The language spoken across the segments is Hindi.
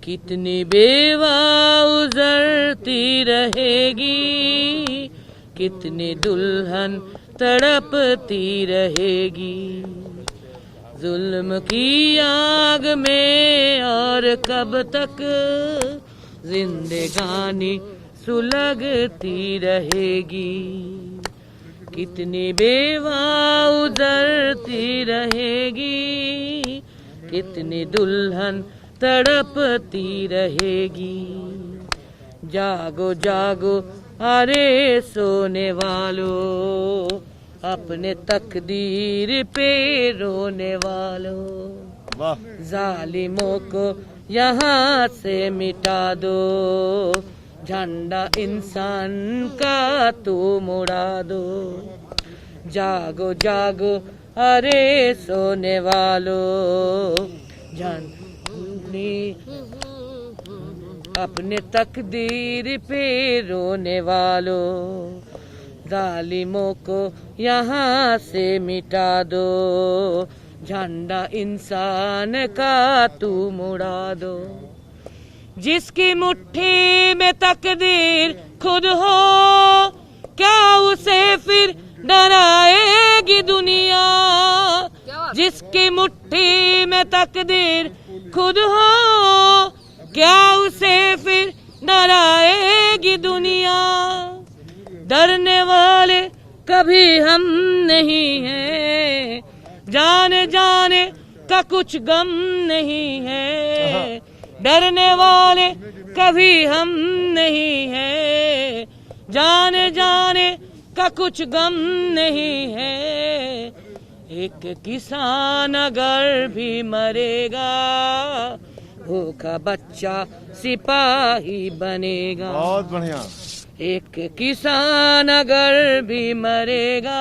कितनी बेवा उजरती रहेगी, कितनी दुल्हन तड़पती रहेगी, जुल्म की आग में और कब तक जिंदगानी सुलगती रहेगी। कितनी बेवा उजरती रहेगी, कितनी दुल्हन तड़पती रहेगी। जागो जागो अरे सोने वालों, अपने तकदीर पे रोने वालों, जालिमों को यहाँ से मिटा दो, झंडा इंसान का तुम उड़ा दो। जागो जागो अरे सोने वालों, अपने तकदीर पे रोने वालों, जालिमों को यहाँ से मिटा दो, झंडा इंसान का तुम उड़ा दो। जिसकी मुट्ठी में तकदीर खुद हो, क्या उसे फिर डराएगी दुनिया। जिसकी मुट्ठी में तकदीर खुद हो, क्या उसे फिर डराएगी दुनिया। डरने वाले कभी हम नहीं हैं, जाने जाने का कुछ गम नहीं है। डरने वाले कभी हम नहीं हैं, जाने जाने का कुछ गम नहीं है। एक किसान अगर भी मरेगा, भूखा बच्चा सिपाही बनेगा। बहुत बढ़िया। एक किसान अगर भी मरेगा,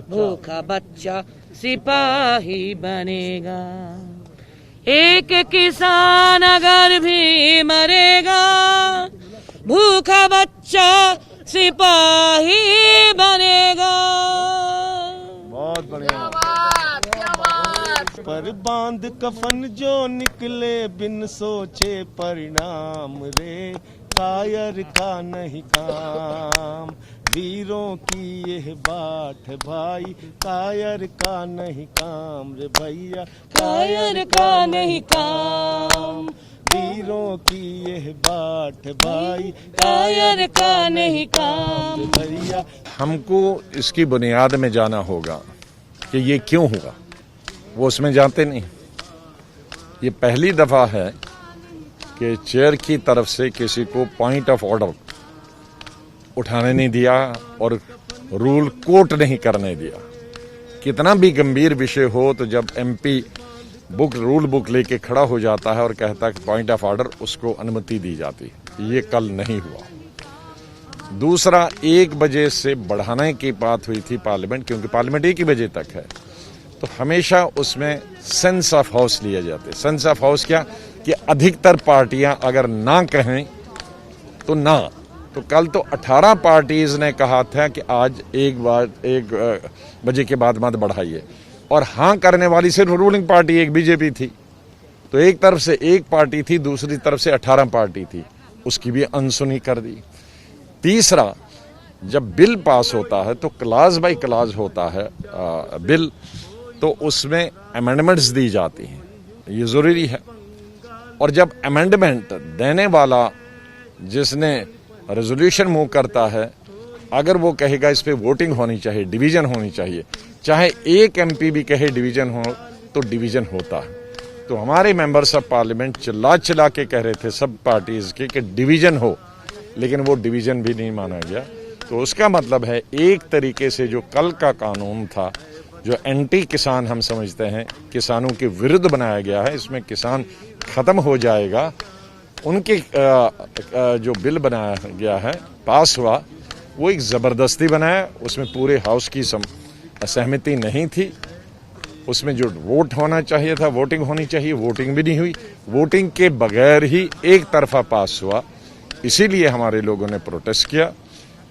भूखा बच्चा सिपाही बनेगा। एक किसान अगर भी मरेगा, भूखा बच्चा सिपाही बनेगा। बहुत बढ़िया। पर बांध कफन जो निकले बिन सोचे परिणाम रे, कायर का नहीं काम। वीरों की यह बाट भाई, कायर का नहीं काम रे भैया, कायर का नहीं काम। वीरों की यह बाट भाई, कायर का नहीं काम रे भैया। हमको इसकी बुनियाद में जाना होगा कि ये क्यों हुआ, वो उसमें जाते नहीं। ये पहली दफा है कि चेयर की तरफ से किसी को पॉइंट ऑफ ऑर्डर उठाने नहीं दिया और रूल कोट नहीं करने दिया। कितना भी गंभीर विषय हो तो जब एमपी रूल बुक लेके खड़ा हो जाता है और कहता है कि पॉइंट ऑफ ऑर्डर, उसको अनुमति दी जाती है। ये कल नहीं हुआ। दूसरा, 1 बजे से बढ़ाने की बात हुई थी पार्लियामेंट, क्योंकि पार्लियामेंट 1 ही बजे तक है, तो हमेशा उसमें सेंस ऑफ हाउस लिए जाते। सेंस ऑफ हाउस क्या कि अधिकतर पार्टियां अगर ना कहें तो ना। तो कल तो 18 पार्टीज ने कहा था कि आज 1 बजे के बाद मत बढ़ाइए, और हाँ करने वाली सिर्फ रूलिंग पार्टी एक बीजेपी थी। तो एक तरफ से एक पार्टी थी, दूसरी तरफ से 18 पार्टी थी, उसकी भी अनसुनी कर दी। तीसरा, जब बिल पास होता है तो क्लास बाय क्लास होता है बिल, तो उसमें अमेंडमेंट्स दी जाती हैं, ये जरूरी है। और जब अमेंडमेंट देने वाला जिसने रेजोल्यूशन मूव करता है, अगर वो कहेगा इस पे वोटिंग होनी चाहिए, डिवीजन होनी चाहिए, चाहे एक एमपी भी कहे डिवीजन हो, तो डिवीजन होता है। तो हमारे मेंबर्स ऑफ पार्लियामेंट चिल्ला चिल्ला के कह रहे थे सब पार्टीज के कि डिवीजन हो, लेकिन वो डिवीजन भी नहीं माना गया। तो उसका मतलब है एक तरीके से जो कल का कानून था, जो एंटी किसान हम समझते हैं, किसानों के विरुद्ध बनाया गया है, इसमें किसान खत्म हो जाएगा। उनके जो बिल बनाया गया है, पास हुआ, वो एक ज़बरदस्ती बनाया, उसमें पूरे हाउस की सहमति नहीं थी। उसमें जो वोट होना चाहिए था, वोटिंग होनी चाहिए, वोटिंग भी नहीं हुई। वोटिंग के बगैर ही एक तरफा पास हुआ। इसीलिए हमारे लोगों ने प्रोटेस्ट किया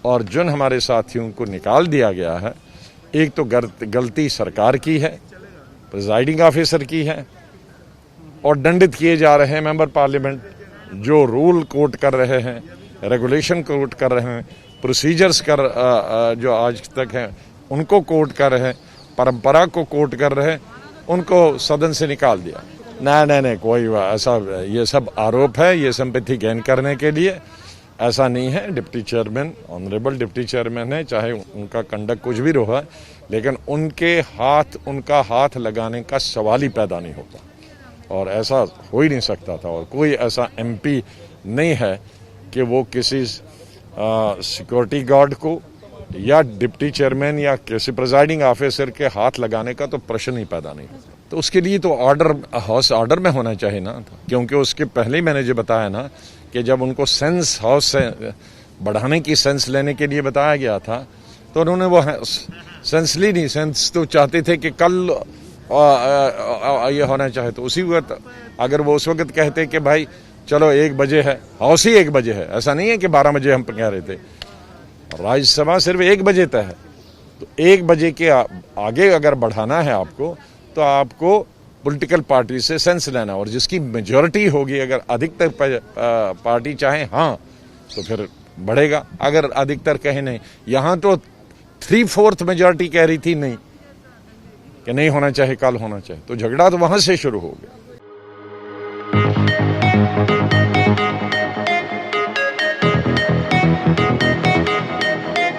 और जिन हमारे साथियों को निकाल दिया गया है, एक तो गलती सरकार की है, प्रिजाइडिंग ऑफिसर की है, और दंडित किए जा रहे हैं मेंबर पार्लियामेंट जो रूल कोट कर रहे हैं, रेगुलेशन कोट कर रहे हैं, प्रोसीजर्स जो आज तक हैं उनको कोट कर रहे हैं, परंपरा को कोट कर रहे हैं, उनको सदन से निकाल दिया। नहीं, कोई ऐसा, ये सब आरोप है, ये सिंपैथी गेन करने के लिए। ऐसा नहीं है। Deputy chairman honourable deputy chairman है, चाहे उनका कंडक्ट कुछ भी रहा, लेकिन उनका हाथ लगाने का सवाल ही पैदा नहीं होता और ऐसा हो ही नहीं सकता था। और कोई ऐसा एमपी नहीं है कि वो किसी सिक्योरिटी गार्ड को या डिप्टी चेयरमैन या किसी प्रिजाइडिंग ऑफिसर के हाथ लगाने का तो प्रश्न ही पैदा नहीं होता। तो उसके लिए तो हाउस ऑर्डर में होना चाहिए ना, क्योंकि उसके पहले ही मैंने जो बताया ना कि जब उनको सेंस हाउस से बढ़ाने की सेंस लेने के लिए बताया गया था तो उन्होंने वो सेंस ली नहीं। सेंस तो चाहते थे कि कल ये होना चाहे, तो उसी वक्त अगर वो उस वक्त कहते कि भाई चलो 1 बजे है, हाउस ही 1 बजे है, ऐसा नहीं है कि 12 बजे हम कह रहे थे, राज्यसभा सिर्फ 1 बजे तक है, तो 1 बजे के आगे अगर बढ़ाना है आपको तो आपको पॉलिटिकल पार्टी से सेंस लेना, और जिसकी मेजॉरिटी होगी, अगर अधिकतर पार्टी चाहे हाँ तो फिर बढ़ेगा, अगर अधिकतर कहे नहीं। यहाँ तो 3/4 मेजॉरिटी कह रही थी नहीं, कि नहीं होना चाहिए, कल होना चाहिए, तो झगड़ा तो वहां से शुरू हो गया।